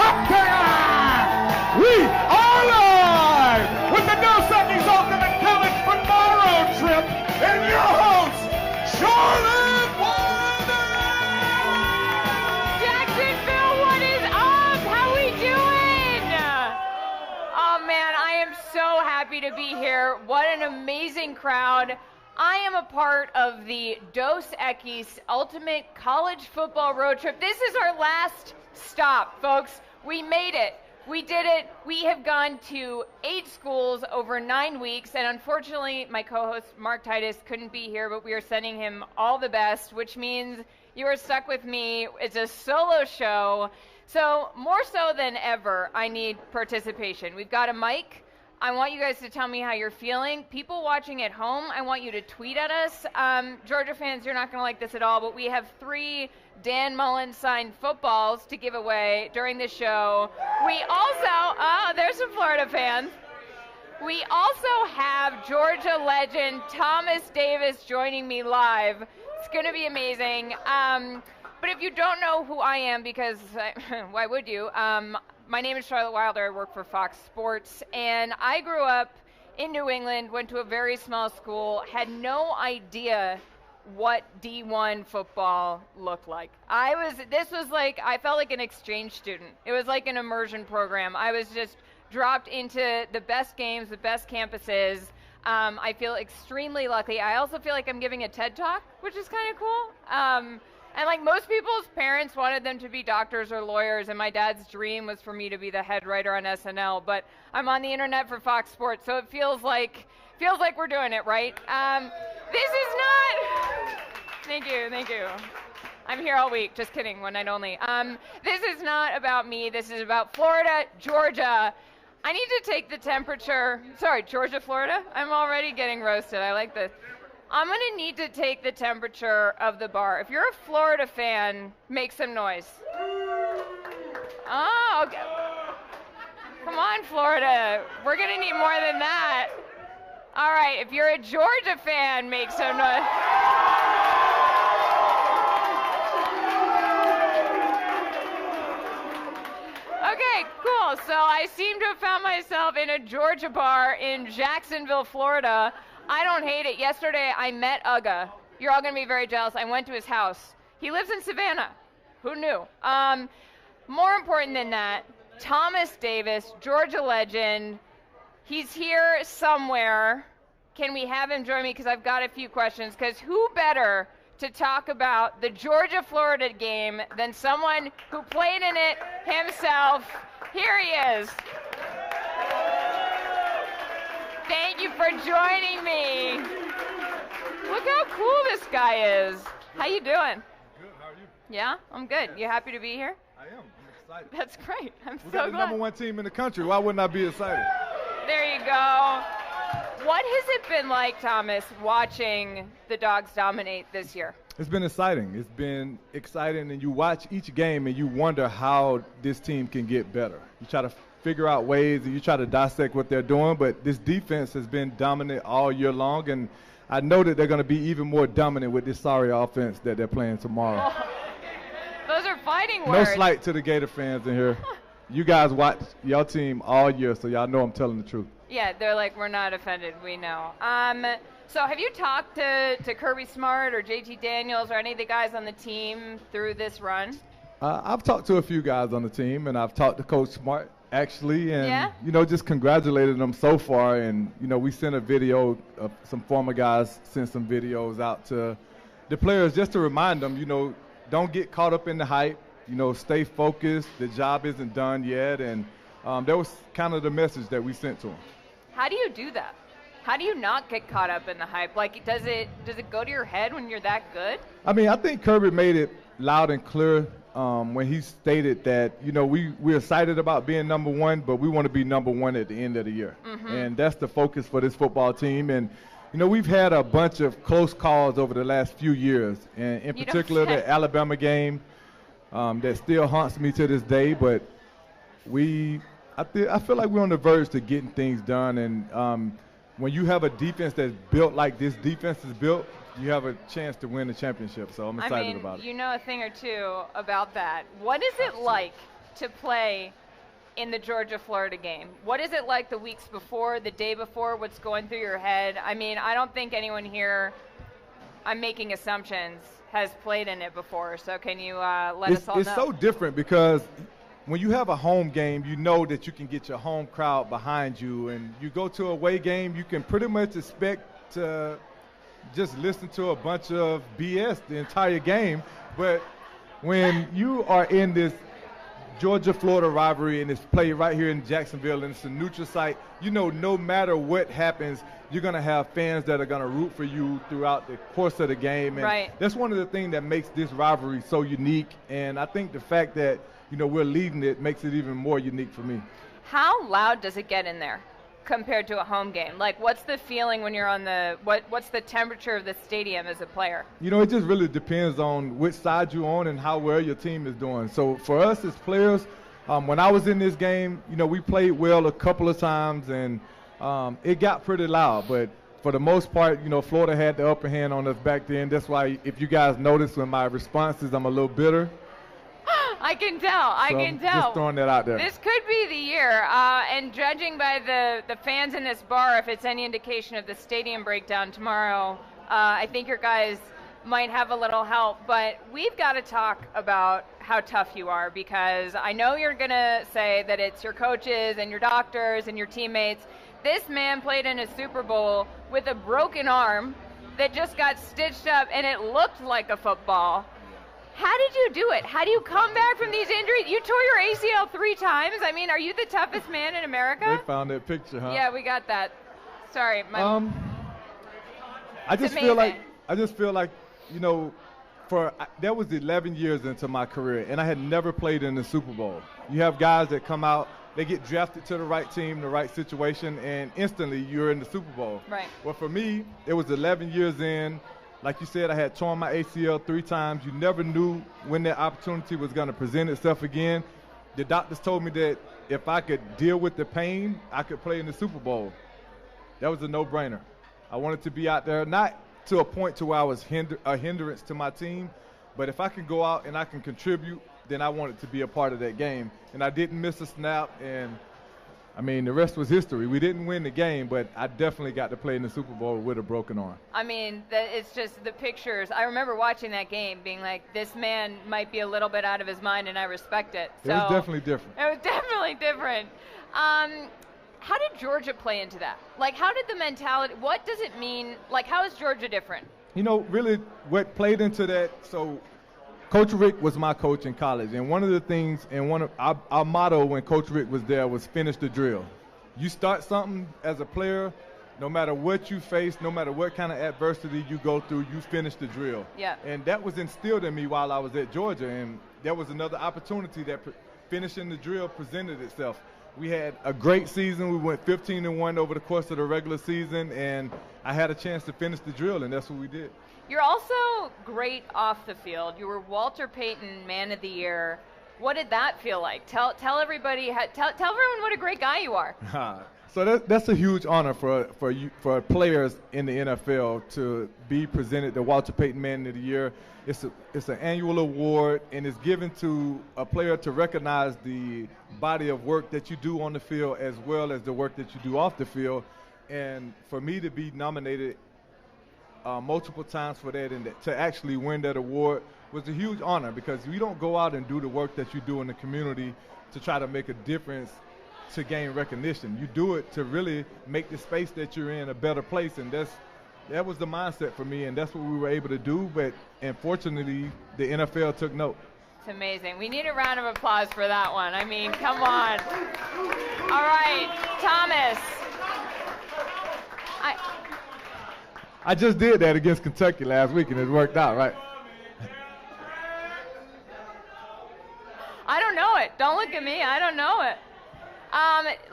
Hoptinger! We are live with the No Suckies Ultimate College Football Road Trip and your host, Charlotte Jacksonville, what is up? How we doing? Oh man, I am so happy to be here. What an amazing crowd. I am a part of the Dos Equis Ultimate College Football Road Trip. This is our last stop, folks. We made it. We did it. We have gone to 8 schools over 9 weeks, and unfortunately, my co-host Mark Titus couldn't be here, but we are sending him all the best, which means you are stuck with me. It's a solo show, so more so than ever, I need participation. We've got a mic. I want you guys to tell me how you're feeling. People watching at home, I want you to tweet at us. Georgia fans, you're not going to like this at all, but we have 3 Dan Mullen signed footballs to give away during the show. We also, there's some Florida fans. We also have Georgia legend Thomas Davis joining me live. It's going to be amazing. But if you don't know who I am, because why would you? My name is Charlotte Wilder. I work for Fox Sports, and I grew up in New England, went to a very small school, had no idea what D1 football looked like. I felt like an exchange student. It was like an immersion program. I was just dropped into the best games, the best campuses. I feel extremely lucky. I also feel like I'm giving a TED Talk, which is kind of cool. And like most people's parents wanted them to be doctors or lawyers, and my dad's dream was for me to be the head writer on SNL, but I'm on the internet for Fox Sports, so it feels like we're doing it, right? This is not, thank you. I'm here all week, just kidding, one night only. This is not about me, this is about Florida, Georgia. I need to take the temperature, Georgia, Florida? I'm already getting roasted, I like this. I'm going to need to take the temperature of the bar. If you're a Florida fan, make some noise. Oh, okay. Come on, Florida. We're going to need more than that. All right, if you're a Georgia fan, make some noise. Okay, cool. So I seem to have found myself in a Georgia bar in Jacksonville, Florida. I don't hate it. Yesterday, I met Uga. You're all going to be very jealous. I went to his house. He lives in Savannah. Who knew? More important than that, Thomas Davis, Georgia legend. He's here somewhere. Can we have him join me? Because I've got a few questions. Because who better to talk about the Georgia-Florida game than someone who played in it himself? Here he is. Thank you for joining me. Look how cool this guy is. How you doing? Good, how are you? Yeah, I'm good. You happy to be here? I am. I'm excited. That's great. I'm We so got the glad. #1 team in the country. Why wouldn't I be excited? There you go. What has it been like, Thomas, watching the Dogs dominate this year? It's been exciting. It's been exciting, and you watch each game and you wonder how this team can get better. You try to figure out ways and you try to dissect what they're doing, but this defense has been dominant all year long, and I know that they're going to be even more dominant with this sorry offense that they're playing tomorrow. Oh, those are fighting No words. slight to the Gator fans in here. You guys watch your team all year, so y'all know I'm telling the truth. Yeah, they're like, we're not offended, we know. So have you talked to Kirby Smart or JT Daniels or any of the guys on the team through this run? I've talked to a few guys on the team, and I've talked to Coach Smart, actually, and, Yeah? just congratulated them so far. And, we sent a video, some former guys sent some videos out to the players just to remind them, don't get caught up in the hype, stay focused. The job isn't done yet. And that was kind of the message that we sent to them. How do you do that? How do you not get caught up in the hype? Like, does it go to your head when you're that good? I mean, I think Kirby made it loud and clear when he stated that, we're excited about being #1, but we want to be #1 at the end of the year. Mm-hmm. And that's the focus for this football team. And, we've had a bunch of close calls over the last few years, and in particular the Alabama game that still haunts me to this day. But I feel like we're on the verge to getting things done. And when you have a defense that's built like this defense is built, you have a chance to win the championship. So I'm excited about it. You know a thing or two about that. What is it like to play in the Georgia-Florida game? What is it like the weeks before, the day before? What's going through your head? I mean, I don't think anyone here, I'm making assumptions, has played in it before. So can you let us all know? It's so different because when you have a home game, you know that you can get your home crowd behind you. And you go to a away game, you can pretty much expect to just listen to a bunch of BS the entire game. But when you are in this Georgia-Florida rivalry and it's played right here in Jacksonville and it's a neutral site, you know no matter what happens, you're going to have fans that are going to root for you throughout the course of the game. And right. That's one of the things that makes this rivalry so unique. And I think the fact that, you know, we're leading it makes it even more unique for me. How loud does it get in there compared to a home game? Like, what's the feeling when you're on the, what's the temperature of the stadium as a player? You know, it just really depends on which side you're on and how well your team is doing. So for us as players, when I was in this game, you know, we played well a couple of times and it got pretty loud. But for the most part, you know, Florida had the upper hand on us back then. That's why if you guys notice when my responses, I'm a little bitter. I can tell. I can tell. Just throwing that out there. This could be the year. And judging by the fans in this bar, if it's any indication of the stadium breakdown tomorrow, I think your guys might have a little help. But we've got to talk about how tough you are, because I know you're going to say that it's your coaches and your doctors and your teammates. This man played in a Super Bowl with a broken arm that just got stitched up, and it looked like a football. How did you do it? How do you come back from these injuries? You tore your ACL 3 times. I mean, are you the toughest man in America? They found that picture, huh? Yeah, we got that. Sorry. I just feel like, you know, that was 11 years into my career, and I had never played in the Super Bowl. You have guys that come out, they get drafted to the right team, the right situation, and instantly you're in the Super Bowl. Right. Well, for me, it was 11 years in. Like you said, I had torn my ACL 3 times. You never knew when that opportunity was going to present itself again. The doctors told me that if I could deal with the pain, I could play in the Super Bowl. That was a no-brainer. I wanted to be out there, not to a point to where I was a hindrance to my team, but if I can go out and I can contribute, then I wanted to be a part of that game. And I didn't miss a snap, and I mean, the rest was history. We didn't win the game, but I definitely got to play in the Super Bowl with a broken arm. I mean, it's just the pictures. I remember watching that game being like, this man might be a little bit out of his mind, and I respect it. So, it was definitely different. It was definitely different. How did Georgia play into that? Like, how did the mentality, what does it mean? Like, how is Georgia different? You know, really what played into that, so Coach Rick was my coach in college, and one of the things, and one of our motto when Coach Rick was there was finish the drill. You start something as a player, no matter what you face, no matter what kind of adversity you go through, you finish the drill. Yeah. And that was instilled in me while I was at Georgia, and there was another opportunity that finishing the drill presented itself. We had a great season. We went 15-1 over the course of the regular season, and I had a chance to finish the drill, and that's what we did. You're also great off the field. You were Walter Payton Man of the Year. What did that feel like? Tell everybody, tell everyone what a great guy you are. So that's a huge honor for players in the NFL to be presented the Walter Payton Man of the Year. It's an annual award, and it's given to a player to recognize the body of work that you do on the field as well as the work that you do off the field. And for me to be nominated multiple times for that and to actually win that award was a huge honor, because you don't go out and do the work that you do in the community to try to make a difference to gain recognition. You do it to really make the space that you're in a better place, and that was the mindset for me, and that's what we were able to do. But unfortunately, the NFL took note. It's amazing. We need a round of applause for that one. I mean, come on. All right, Thomas. I just did that against Kentucky last week, and it worked out, right? I don't know it. Don't look at me. I don't know it.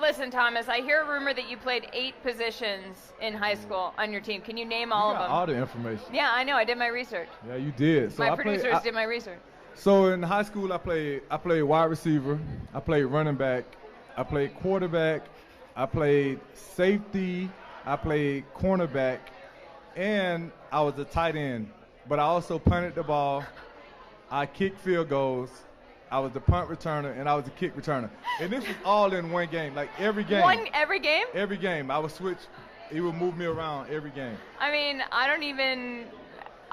Listen, Thomas, I hear a rumor that you played 8 positions in high school on your team. Can you name all of them? All the information. Yeah, I know. I did my research. Yeah, you did. So my producers did my research. So in high school, I played wide receiver. I played running back. I played quarterback. I played safety. I played cornerback. And I was a tight end. But I also punted the ball. I kicked field goals. I was the punt returner, and I was the kick returner. And this was all in one game, like every game. Every game? Every game. I would switch. He would move me around every game. I mean, I don't even.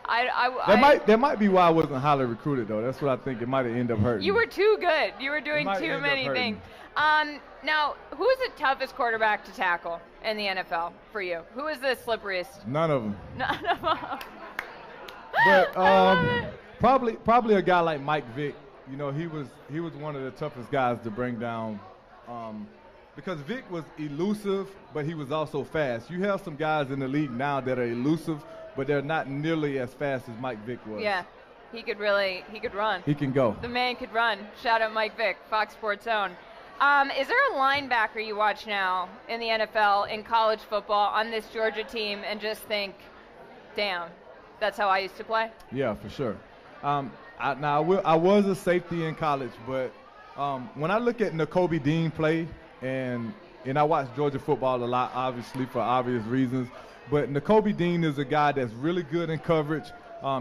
That might be why I wasn't highly recruited, though. That's what I think. It might have ended up hurting. You were too good. You were doing too many things. Now, who's the toughest quarterback to tackle in the NFL for you? Who is the slipperiest? None of them. None of them. But probably a guy like Mike Vick. You know, he was one of the toughest guys to bring down. Because Vic was elusive, but he was also fast. You have some guys in the league now that are elusive, but they're not nearly as fast as Mike Vick was. Yeah, he could run. He can go. The man could run. Shout out Mike Vick, Fox Sports Own. Is there a linebacker you watch now in the NFL, in college football, on this Georgia team, and just think, damn, that's how I used to play? Yeah, for sure. I was a safety in college, but when I look at Nakobe Dean play, and I watch Georgia football a lot, obviously, for obvious reasons. But Nakobe Dean is a guy that's really good in coverage.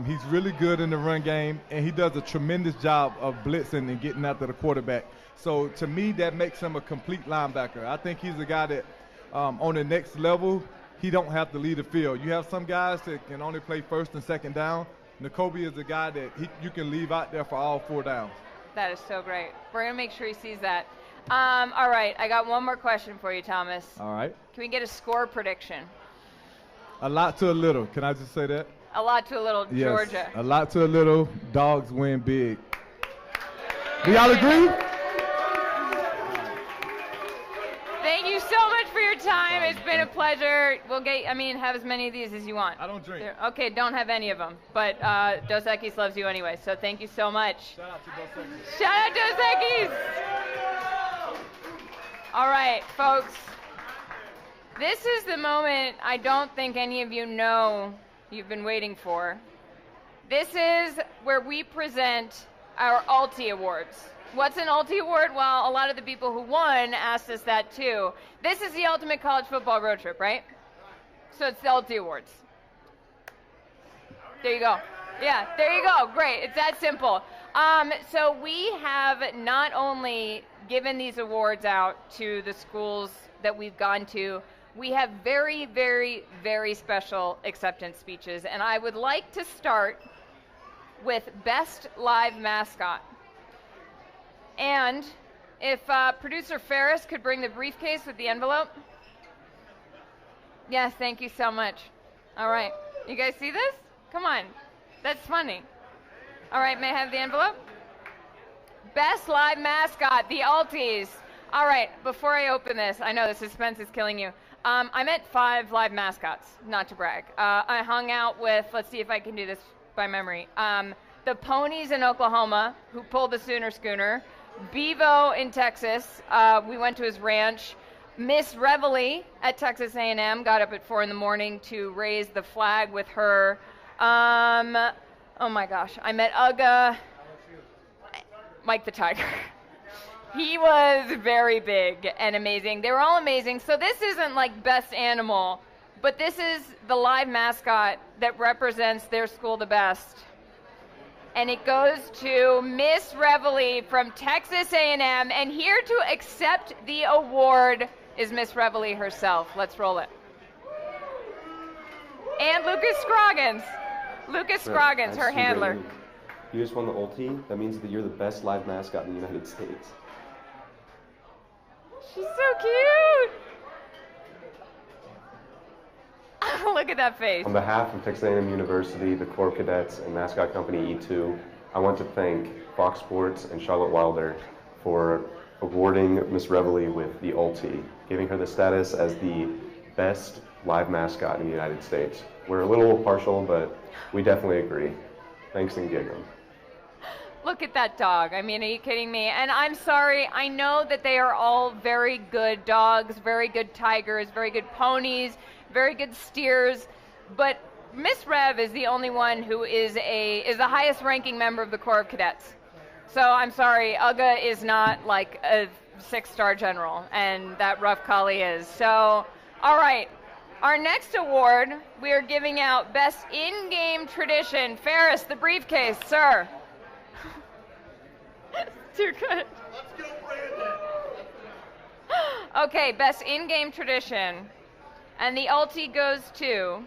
He's really good in the run game, and he does a tremendous job of blitzing and getting after the quarterback. So, to me, that makes him a complete linebacker. I think he's a guy that, on the next level, he don't have to lead the field. You have some guys that can only play first and second down. Nakobe is a guy that you can leave out there for all 4 downs. That is so great. We're going to make sure he sees that. All right, I got one more question for you, Thomas. All right. Can we get a score prediction? A lot to a little. Can I just say that? A lot to a little, yes. Georgia. A lot to a little. Dogs win big. Do y'all agree? Thank you so much for your time. It's been a pleasure. Have as many of these as you want. I don't drink. Okay, don't have any of them. But Dos Equis loves you anyway, so thank you so much. Shout out to Dos Equis. Shout out Dos Equis. All right, folks. This is the moment I don't think any of you know you've been waiting for. This is where we present our Ulti Awards. What's an Ulti Award? Well, a lot of the people who won asked us that too. This is the ultimate college football road trip, right? So it's the Ulti Awards. There you go. Yeah, there you go. Great. It's that simple. So we have not only given these awards out to the schools that we've gone to, we have very, very, very special acceptance speeches. And I would like to start with Best Live Mascot. And if producer Ferris could bring the briefcase with the envelope. Yes, thank you so much. All right. You guys see this? Come on. That's funny. All right, may I have the envelope? Best Live Mascot, the Ultis. All right, before I open this, I know the suspense is killing you. I met 5 live mascots, not to brag. I hung out with, let's see if I can do this by memory, the Ponies in Oklahoma, who pulled the Sooner Schooner, Bevo in Texas, we went to his ranch, Miss Reveille at Texas A&M, got up at 4 in the morning to raise the flag with her. Oh my gosh, I met Uga, Mike the Tiger. He was very big and amazing. They were all amazing. So this isn't like best animal, but this is the live mascot that represents their school the best. And it goes to Miss Reveille from Texas A&M. And here to accept the award is Miss Reveille herself. Let's roll it. And Lucas Scroggins. Lucas Scroggins, her handler. You just won the Ulti. That means that you're the best live mascot in the United States. She's so cute. Look at that face. On behalf of Texas A&M University, the Corps of Cadets, and mascot company E2, I want to thank Fox Sports and Charlotte Wilder for awarding Miss Reveille with the Ulti, giving her the status as the best live mascot in the United States. We're a little partial, but we definitely agree. Thanks and gig 'em. Look at that dog. I mean, are you kidding me? And I'm sorry, I know that they are all very good dogs, very good tigers, very good ponies, very good steers, but Miss Rev is the only one who is the highest ranking member of the Corps of Cadets. So I'm sorry, Uga is not like a 6-star general, and that rough collie is. So, all right. Our next award, we are giving out Best In-Game Tradition. Ferris, the briefcase, sir. too good. Let's go, Brandon. Okay, best in-game tradition. And the Ulti goes to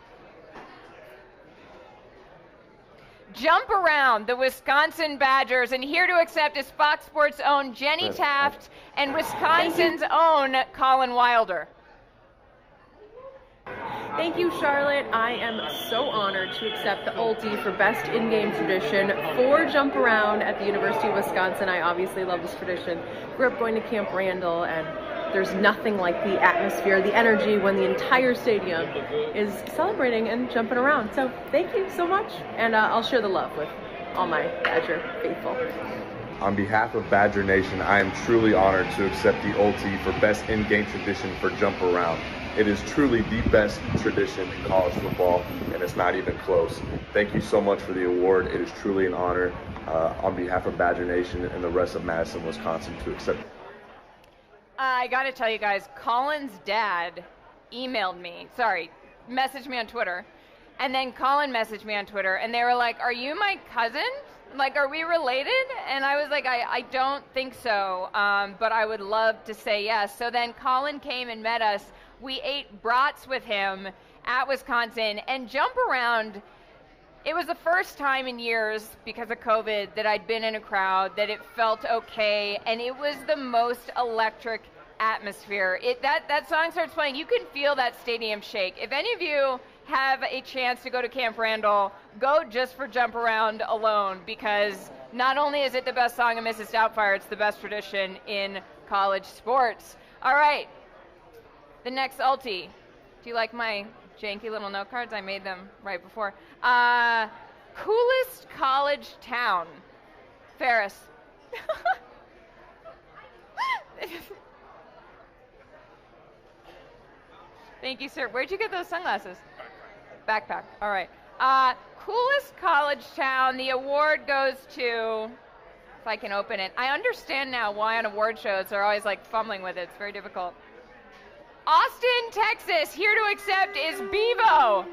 Jump Around, the Wisconsin Badgers. And here to accept is Fox Sports' own Jenny Taft and Wisconsin's own Colin Wilder. Thank you, Charlotte. I am so honored to accept the Ulti for Best In-Game Tradition for Jump Around at the University of Wisconsin. I obviously love this tradition. Grew up going to Camp Randall, and there's nothing like the atmosphere, the energy when the entire stadium is celebrating and jumping around. So thank you so much, and I'll share the love with all my Badger faithful. On behalf of Badger Nation, I am truly honored to accept the Ulti for Best In-Game Tradition for Jump Around. It is truly the best tradition in college football, and it's not even close. Thank you so much for the award. It is truly an honor on behalf of Badger Nation and the rest of Madison, Wisconsin to accept it. I gotta tell you guys, Colin's dad messaged me on Twitter, and then Colin messaged me on Twitter, and they were like, "Are you my cousin? Like, are we related?" And I was like, I don't think so, but I would love to say yes. So then Colin came and met us. We ate brats with him at Wisconsin, and Jump Around, it was the first time in years, because of COVID, that I'd been in a crowd, that it felt okay, and it was the most electric atmosphere. That song starts playing, you can feel that stadium shake. If any of you have a chance to go to Camp Randall, go just for Jump Around alone, because not only is it the best song of Mrs. Doubtfire, it's the best tradition in college sports. All right, the next Ulti. Do you like my janky little note cards? I made them right before. Coolest college town. Ferris. Thank you, sir. Where'd you get those sunglasses? Backpack. All right. Coolest college town. The award goes to, if I can open it. I understand now why on award shows they're always like fumbling with it. It's very difficult. Austin, Texas. Here to accept is Bevo.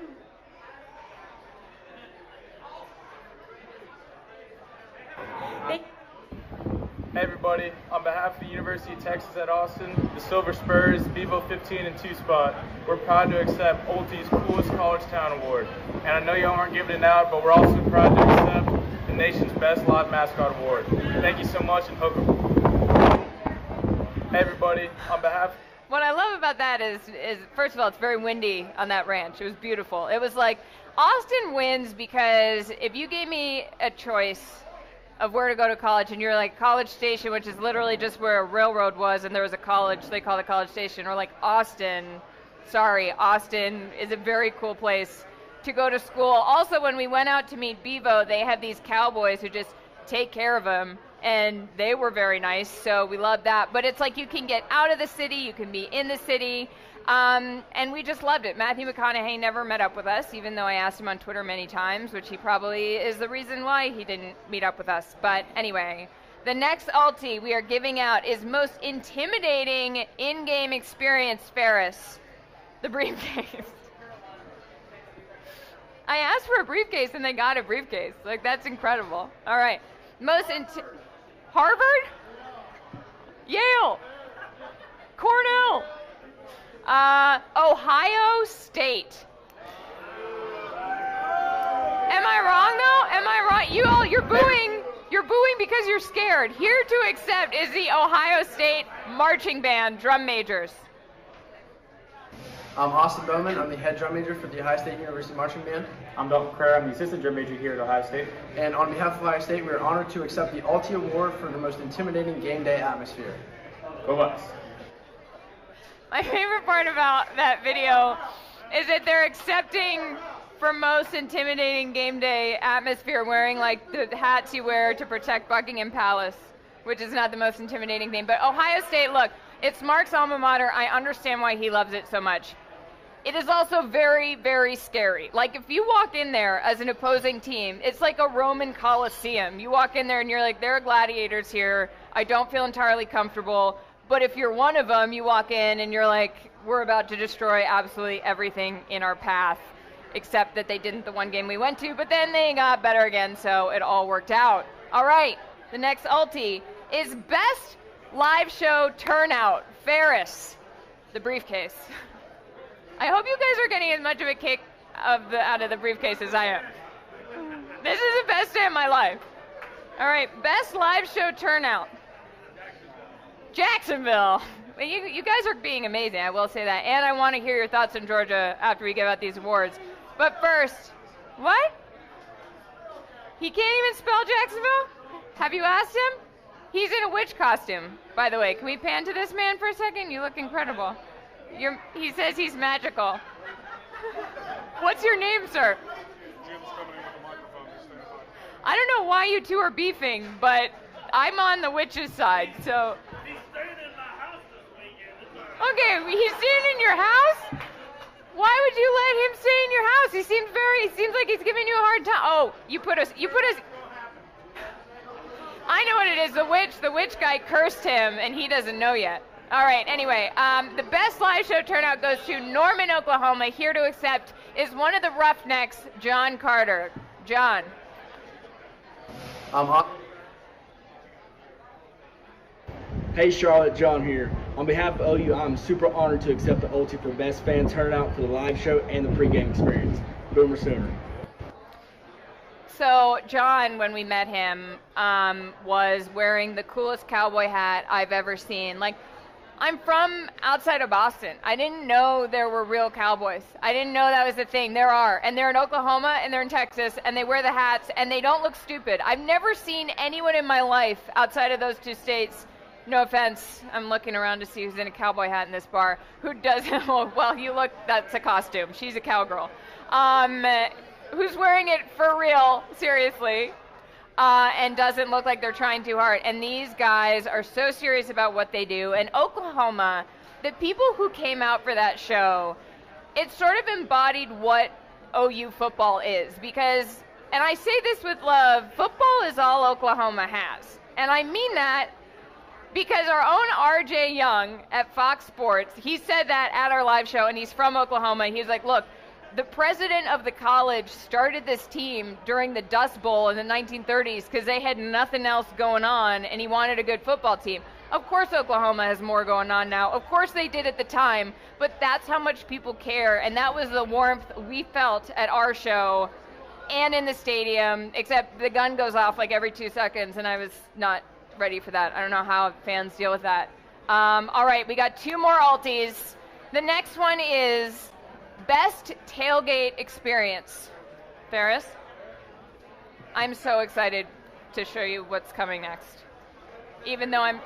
Hey everybody, on behalf of the University of Texas at Austin, the Silver Spurs, Bevo 15 and 2 spot, we're proud to accept Ulti's Coolest College Town Award. And I know y'all aren't giving it out, but we're also proud to accept the nation's best live mascot award. Thank you so much, and hook 'em. Hey everybody, on behalf... What I love about that is first of all, it's very windy on that ranch. It was beautiful. It was like, Austin wins because if you gave me a choice of where to go to college, and you're like College Station, which is literally just where a railroad was, and there was a college, they call it College Station, or like Austin, sorry, Austin is a very cool place to go to school. Also, when we went out to meet Bevo, they have these cowboys who just take care of them, and they were very nice, so we love that. But it's like you can get out of the city, you can be in the city, and we just loved it. Matthew McConaughey never met up with us, even though I asked him on Twitter many times, which he probably is the reason why he didn't meet up with us. But anyway, the next Ulti we are giving out is most intimidating in-game experience, Ferris. The briefcase. I asked for a briefcase and they got a briefcase. Like, that's incredible. All right. Harvard? Yale? Cornell? Ohio State. Am I wrong though? Am I wrong? You're booing. You're booing because you're scared. Here to accept is the Ohio State Marching Band drum majors. I'm Austin Bowman. I'm the head drum major for the Ohio State University Marching Band. I'm Dalton Carrera. I'm the assistant drum major here at Ohio State. And on behalf of Ohio State, we are honored to accept the Ulti Award for the most intimidating game day atmosphere. Go Bucks. My favorite part about that video is that they're accepting for most intimidating game day atmosphere wearing like the hats you wear to protect Buckingham Palace, which is not the most intimidating thing. But Ohio State, look, it's Mark's alma mater. I understand why he loves it so much. It is also very, very scary. Like, if you walk in there as an opposing team, it's like a Roman Colosseum. You walk in there and you're like, there are gladiators here. I don't feel entirely comfortable. But if you're one of them, you walk in and you're like, we're about to destroy absolutely everything in our path, except that they didn't the one game we went to, but then they got better again, so it all worked out. All right, the next Ulti. is best live show turnout. Ferris, the briefcase. I hope you guys are getting as much of a kick out of the briefcase as I am. This is the best day of my life. All right, best live show turnout. Jacksonville. You guys are being amazing, I will say that. And I want to hear your thoughts on Georgia after we give out these awards. But first, what? He can't even spell Jacksonville? Have you asked him? He's in a witch costume, by the way. Can we pan to this man for a second? You look incredible. He says he's magical. What's your name, sir? Jim's coming in with a microphone to stand by. I don't know why you two are beefing, but I'm on the witch's side, so. He's staying in my house this weekend. Okay, he's staying in your house? Why would you let him stay in your house? He seems like he's giving you a hard time. Oh, you put us. I know what it is. The witch guy cursed him, and he doesn't know yet. All right, anyway, the best live show turnout goes to Norman, Oklahoma. Here to accept is one of the Roughnecks, John Carter. John. Hey Charlotte, John here. On behalf of OU, I'm super honored to accept the Ulti for best fan turnout for the live show and the pregame experience. Boomer Sooner. So John, when we met him, was wearing the coolest cowboy hat I've ever seen. Like, I'm from outside of Boston. I didn't know there were real cowboys. I didn't know that was a thing. There are. And they're in Oklahoma and they're in Texas and they wear the hats and they don't look stupid. I've never seen anyone in my life outside of those two states, no offense, I'm looking around to see who's in a cowboy hat in this bar, who doesn't, well, you look, that's a costume. She's a cowgirl. Who's wearing it for real, seriously, and doesn't look like they're trying too hard. And these guys are so serious about what they do. And Oklahoma, the people who came out for that show, it sort of embodied what OU football is. Because, and I say this with love, football is all Oklahoma has. And I mean that because our own RJ Young at Fox Sports, he said that at our live show, and he's from Oklahoma. He was like, look, the president of the college started this team during the Dust Bowl in the 1930s because they had nothing else going on, and he wanted a good football team. Of course Oklahoma has more going on now. Of course they did at the time, but that's how much people care, and that was the warmth we felt at our show and in the stadium, except the gun goes off like every 2 seconds, and I was not ready for that. I don't know how fans deal with that. All right, we got 2 more Ultis. The next one is best tailgate experience. Ferris, I'm so excited to show you what's coming next. Even though I'm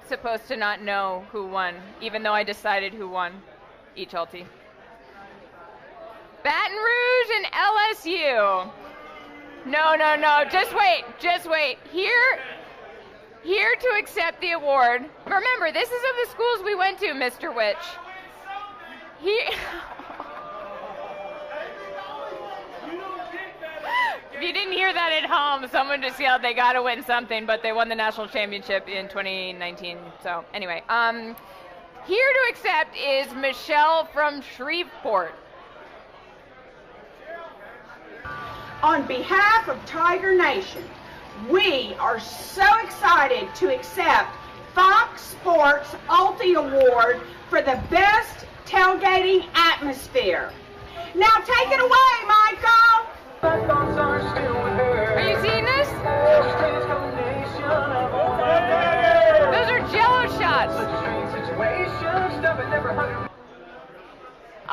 supposed to not know who won, even though I decided who won each Ulti. Baton Rouge and LSU. No, just wait. Here to accept the award. Remember, this is of the schools we went to, Mr. Witch. If you didn't hear that at home, someone just yelled they got to win something, but they won the national championship in 2019. So anyway, here to accept is Michelle from Shreveport. On behalf of Tiger Nation, we are so excited to accept Fox Sports Ulti Award for the best tailgating atmosphere. Now take it away, Michael! Are you seeing this? Those are Jello shots.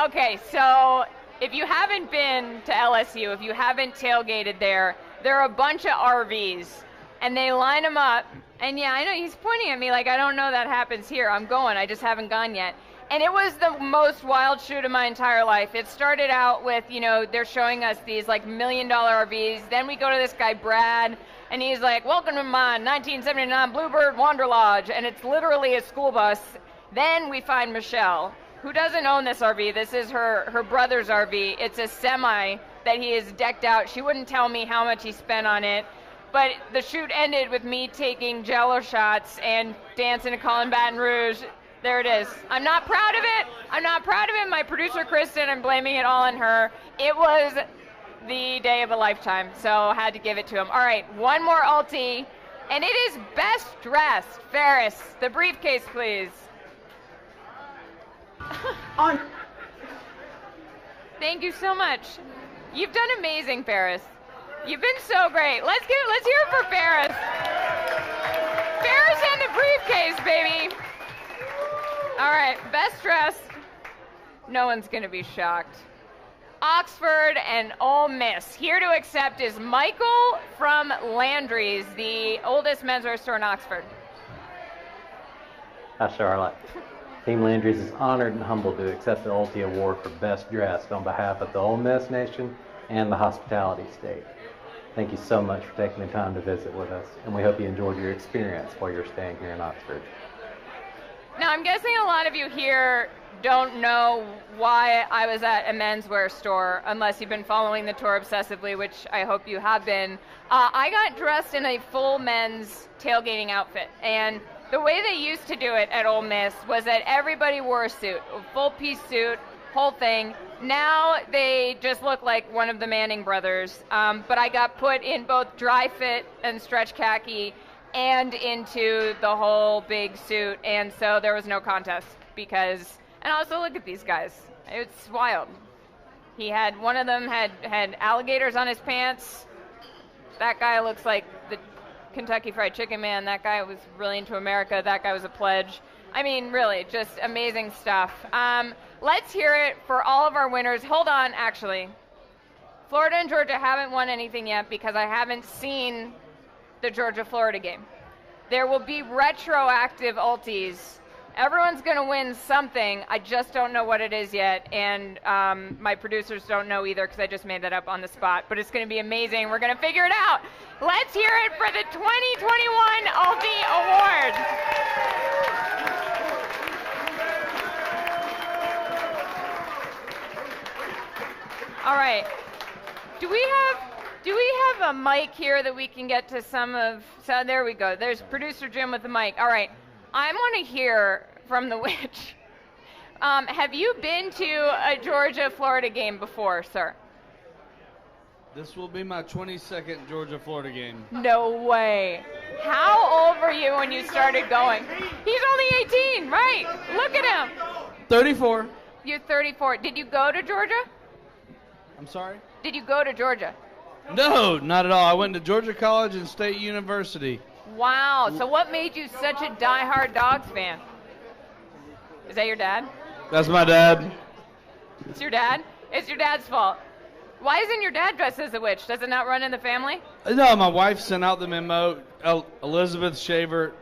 Okay, so if you haven't been to LSU, if you haven't tailgated there are a bunch of RVs, and they line them up. And yeah, I know he's pointing at me like I don't know that happens here. I'm going. I just haven't gone yet. And it was the most wild shoot of my entire life. It started out with, they're showing us these like $1 million RVs. Then we go to this guy, Brad, and he's like, welcome to my 1979 Bluebird Wander Lodge. And it's literally a school bus. Then we find Michelle, who doesn't own this RV. This is her brother's RV. It's a semi that he has decked out. She wouldn't tell me how much he spent on it. But the shoot ended with me taking Jello shots and dancing to Callin' Baton Rouge. There it is. I'm not proud of it. My producer, Kristen, I'm blaming it all on her. It was the day of a lifetime, so I had to give it to him. All right, one more Ulti. And it is best dressed. Ferris, the briefcase, please. Thank you so much. You've done amazing, Ferris. You've been so great. Let's hear it for Ferris. Ferris and the briefcase, baby. All right, best dressed. No one's going to be shocked. Oxford and Ole Miss. Here to accept is Michael from Landry's, the oldest menswear store in Oxford. Hi, Charlotte. Team Landry's is honored and humbled to accept the Ulti Award for Best Dressed on behalf of the Ole Miss Nation and the Hospitality State. Thank you so much for taking the time to visit with us, and we hope you enjoyed your experience while you're staying here in Oxford. Now, I'm guessing a lot of you here don't know why I was at a menswear store, unless you've been following the tour obsessively, which I hope you have been. I got dressed in a full men's tailgating outfit, and the way they used to do it at Ole Miss was that everybody wore a suit, a full-piece suit, whole thing. Now they just look like one of the Manning brothers, but I got put in both dry fit and stretch khaki and into the whole big suit, and so there was no contest because, and also look at these guys, it's wild. One of them had alligators on his pants. That guy looks like the Kentucky Fried Chicken man. That guy was really into America. That guy was a pledge. I mean, really, just amazing stuff. Let's hear it for all of our winners. Hold on, actually. Florida and Georgia haven't won anything yet because I haven't seen the Georgia-Florida game. There will be retroactive Ultis. Everyone's going to win something. I just don't know what it is yet, and my producers don't know either because I just made that up on the spot. But it's going to be amazing. We're going to figure it out. Let's hear it for the 2021 Ulti Award. All right. Do we have a mic here that we can get to some of? So there we go. There's producer Jim with the mic. All right. I want to hear from the witch. Have you been to a Georgia-Florida game before, sir? This will be my 22nd Georgia-Florida game. No way. How old were you when you started going? He's only 18, right? Look at him. 34. You're 34. Did you go to Georgia? I'm sorry? Did you go to Georgia? No, not at all. I went to Georgia College and State University. Wow. So what made you such a diehard Dogs fan? Is that your dad? That's my dad. It's your dad? It's your dad's fault. Why isn't your dad dressed as a witch? Does it not run in the family? No, my wife sent out the memo. Elizabeth Shaver,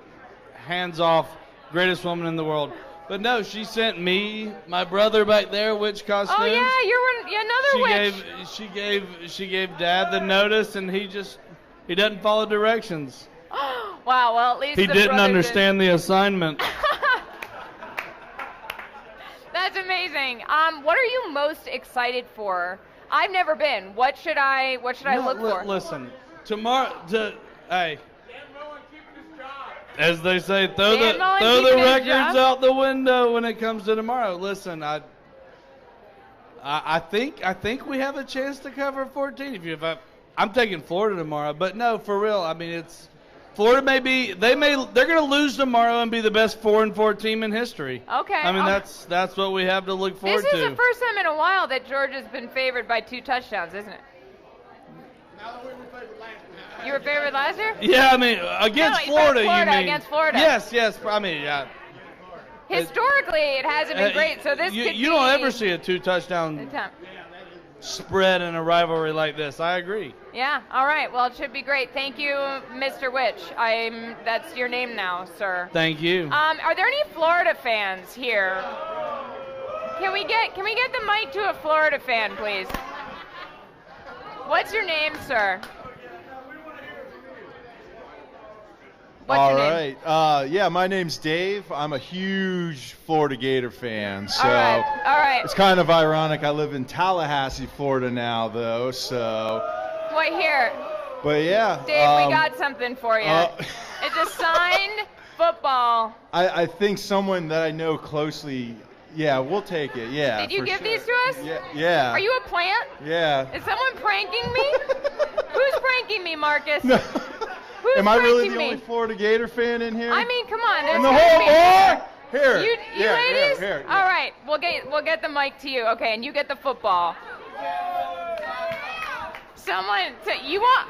hands off, greatest woman in the world. But no, she sent me, my brother back there, witch costumes. Oh yeah, you're another witch. She gave Dad the notice, and he doesn't follow directions. Wow, well at least he didn't understand the assignment. That's amazing. What are you most excited for? I've never been. What should I look for? Listen, tomorrow, hey. As they say, throw the records out the window when it comes to tomorrow. Listen, I think we have a chance to cover 14. I'm taking Florida tomorrow, but no, for real. I mean, Florida they're going to lose tomorrow and be the best 4-4 team in history. Okay. I mean, that's what we have to look forward to. This is the first time in a while that Georgia's been favored by 2 touchdowns, isn't it? You were favored last year? Yeah, I mean, against Florida, you mean. Against Florida. Yes, I mean, yeah. Historically, it hasn't been great, so this could be... You don't ever see a 2-touchdown spread in a rivalry like this. I agree. Yeah, all right. Well, it should be great. Thank you, Mr. Witch. That's your name now, sir. Thank you. Are there any Florida fans here? Can we get the mic to a Florida fan, please? What's your name, sir? All right. Yeah, my name's Dave. I'm a huge Florida Gator fan. So all right. It's kind of ironic. I live in Tallahassee, Florida now, though. So. Wait here. But yeah. Dave, we got something for you. It's a signed football. I think someone that I know closely. Yeah, we'll take it. Yeah. Did you give these to us? Yeah. Are you a plant? Yeah. Is someone pranking me? Who's pranking me, Marcus? No. Who's Am I really ranking the me? only Florida Gator fan in here? I mean, come on. And there's the gotta whole be- board? Here. You Yeah, ladies? here. All right, we'll get the mic to you. Okay, and you get the football. You want?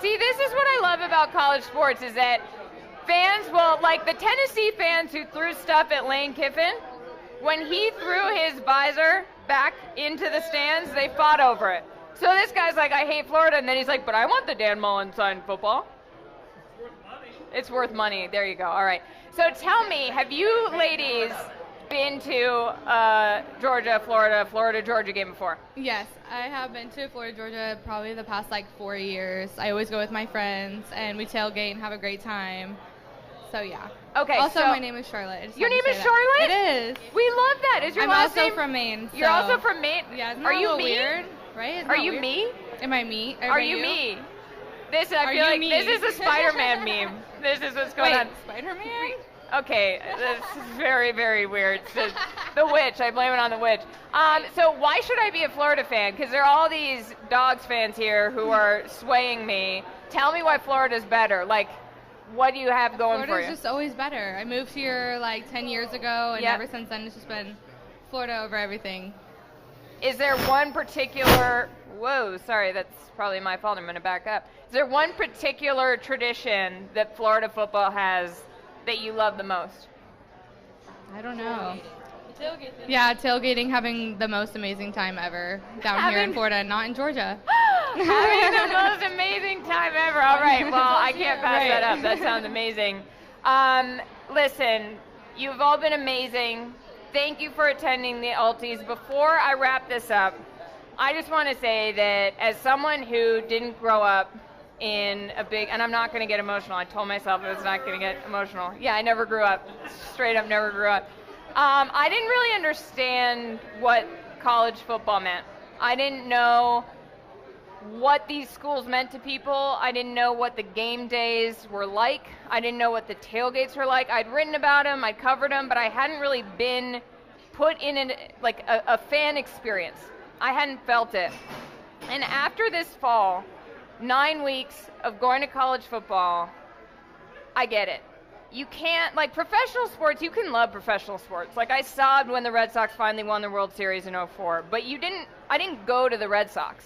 See, this is what I love about college sports is that fans will, like the Tennessee fans who threw stuff at Lane Kiffin, when he threw his visor back into the stands, they fought over it. So this guy's like, I hate Florida, and then he's like, but I want the Dan Mullen signed football. It's worth money. There you go. All right. So tell me, have you ladies been to Georgia, Georgia game before? Yes, I have been to Florida, Georgia probably the past 4 years. I always go with my friends, and we tailgate and have a great time. So yeah. Okay. Also, so my name is Charlotte. Your name is Charlotte? It is. We love that. Is your I'm last also name? from Maine. You're so- also from Maine? Yeah. Isn't Are that a you little me? weird? Right? Isn't Are that you weird? me? Am I me? Are you me? This I Are feel you like me? this is a Spider-Man meme. This is what's going Wait, on. Spider-Man? Okay, this is very, very weird. The witch, I blame it on the witch. So why should I be a Florida fan? Because there are all these Dogs fans here who are swaying me. Tell me why Florida's better. Like, what do you have going for Florida's you? just always better. I moved here 10 years ago, and Yep. ever since then it's just been Florida over everything. Is there one particular, whoa, sorry, that's probably my fault. I'm going to back up. Is there one particular tradition that Florida football has that you love the most? I don't know. Yeah, tailgating, having the most amazing time ever down here in Florida, not in Georgia. Having the most amazing time ever. All right, well, I can't pass that up. That sounds amazing. Listen, you've all been amazing. Thank you for attending the Ultis. Before I wrap this up, I just want to say that as someone who didn't grow up in a big, and I'm not going to get emotional. I told myself I was not going to get emotional. Yeah, I never grew up. Straight up never grew up. I didn't really understand what college football meant. I didn't know what these schools meant to people. I didn't know what the game days were like. I didn't know what the tailgates were like. I'd written about them, I'd covered them, but I hadn't really been put in a fan experience. I hadn't felt it. And after this fall, 9 weeks of going to college football, I get it. You can't, professional sports, you can love professional sports. I sobbed when the Red Sox finally won the World Series in 2004, but I didn't go to the Red Sox.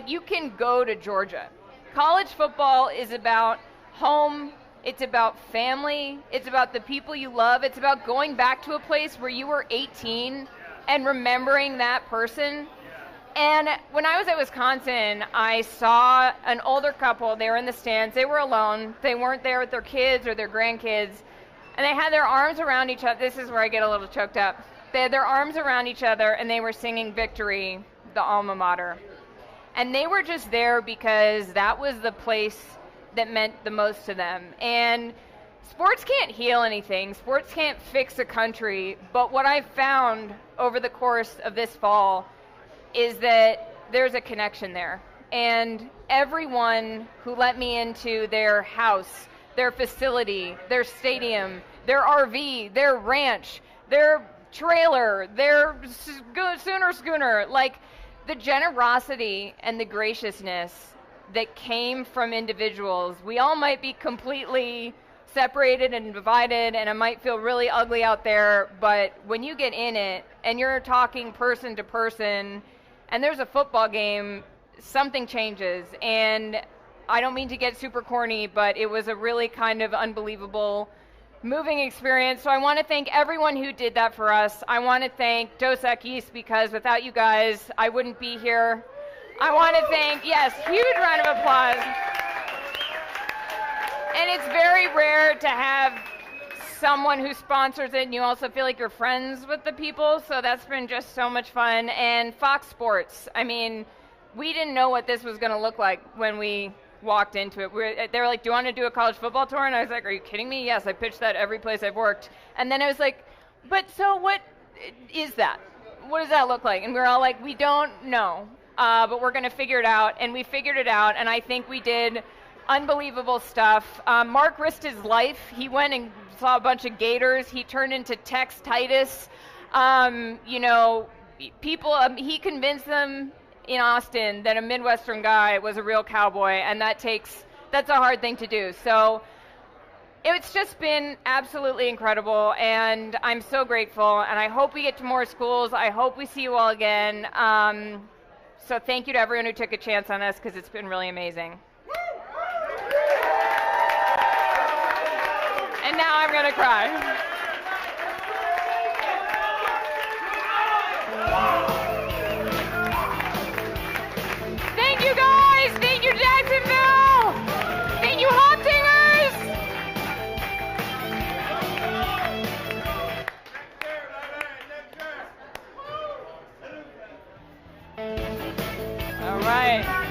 You can go to Georgia. College football is about home, it's about family, it's about the people you love, it's about going back to a place where you were 18 and remembering that person. And when I was at Wisconsin, I saw an older couple. They were in the stands. They were alone. They weren't there with their kids or their grandkids. And they had their arms around each other. This is where I get a little choked up. They had their arms around each other, and they were singing Victory, the alma mater. And they were just there because that was the place that meant the most to them. And sports can't heal anything. Sports can't fix a country. But what I found over the course of this fall is that there's a connection there. And everyone who let me into their house, their facility, their stadium, their RV, their ranch, their trailer, their Sooner schooner, the generosity and the graciousness that came from individuals. We all might be completely separated and divided, and it might feel really ugly out there, but when you get in it and you're talking person to person and there's a football game, something changes. And I don't mean to get super corny, but it was a really kind of unbelievable, moving experience. So I want to thank everyone who did that for us. I want to thank Dos Equis, because without you guys, I wouldn't be here. I want to thank, yes, huge round of applause. And it's very rare to have someone who sponsors it and you also feel like you're friends with the people, so that's been just so much fun. And Fox Sports, I mean, we didn't know what this was going to look like when we walked into it. They were like, do you want to do a college football tour? And I was like, are you kidding me? Yes, I pitched that every place I've worked. And then I was like, but so what is that? What does that look like? And we were all like, we don't know, but we're going to figure it out. And we figured it out, and I think we did unbelievable stuff. Mark risked his life. He went and saw a bunch of Gators. He turned into Tex Titus. People, he convinced them in Austin that a Midwestern guy was a real cowboy, and that's that's a hard thing to do. So it's just been absolutely incredible, and I'm so grateful, and I hope we get to more schools. I hope we see you all again. So thank you to everyone who took a chance on this, because it's been really amazing. And now I'm going to cry. Thank you, guys. Thank you, Jacksonville. Thank you, Hoptingers. All right.